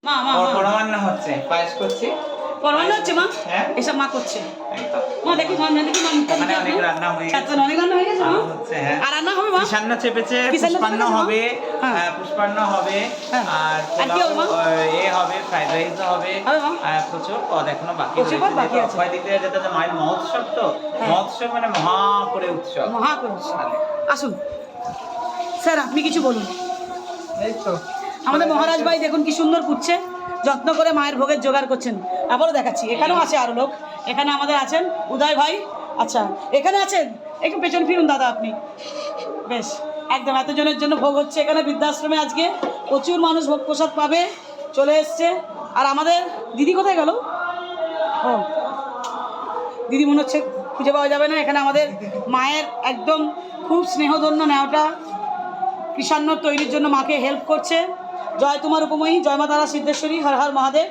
মা মা পরমান্ন হচ্ছে, পায়েস করছি। পরমান্ন হচ্ছে মা? হ্যাঁ, এসব মা করছে। একদম। মা দেখি মা দেখি মা মুখটা ওখানে দেখি অনেক রান্না হয়ে গেছে। আচ্ছা, অনেক রান্না হয়ে গেছে মা? হচ্ছে, হ্যাঁ। আর রান্না হবে মা? কৃষান্ন চেপেছে, কৃষান্ন পুষ্পান্ন চেপেছে, মা? হবে, হ্যাঁ। পুষ্পান্ন হবে, হ্যাঁ। আর আর কি হবে মা? এ হবে, ফ্রাইড রাইস হবে, হবে মা? প্রচুর পদ এখনো বাকি প্রচুর পদ রয়েছে। বাকি যেহেতু আছে। অক্ষয় তৃতীয়া, যেটা যে মায়ের মহোৎসব, তো হ্যাঁ। মহোৎসব মানে মহা করে উৎসব। মহা করছে। আসুন স্যার, আপনি কিছু বলুন। এই তো আমাদের মহারাজ ভাই দেখুন কি সুন্দর পুড়ছে, যত্ন করে মায়ের ভোগের জোগাড় করছেন। আবারও দেখাচ্ছি, এখানেও আছে আরো লোক। এখানে আমাদের আছেন উদয় ভাই। আচ্ছা, এখানে আছেন, একটু পেছন ফিরুন দাদা আপনি। বেশ, একদম এতজনের জন্য ভোগ হচ্ছে এখানে বৃদ্ধাশ্রমে। আজকে প্রচুর মানুষ ভোগ প্রসাদ পাবে, চলে এসছে। আর আমাদের দিদি কোথায় গেল? ও দিদি মনে হচ্ছে খুঁজে পাওয়া যাবে না। এখানে আমাদের মায়ের একদম খুব স্নেহধন্য নেওয়াটা কৃষান্ন তৈরির জন্য মাকে হেল্প করছে। জয় তোমার উপময়ী, জয় মা তারা সিদ্ধেশ্বরী, হর হর মহাদেব।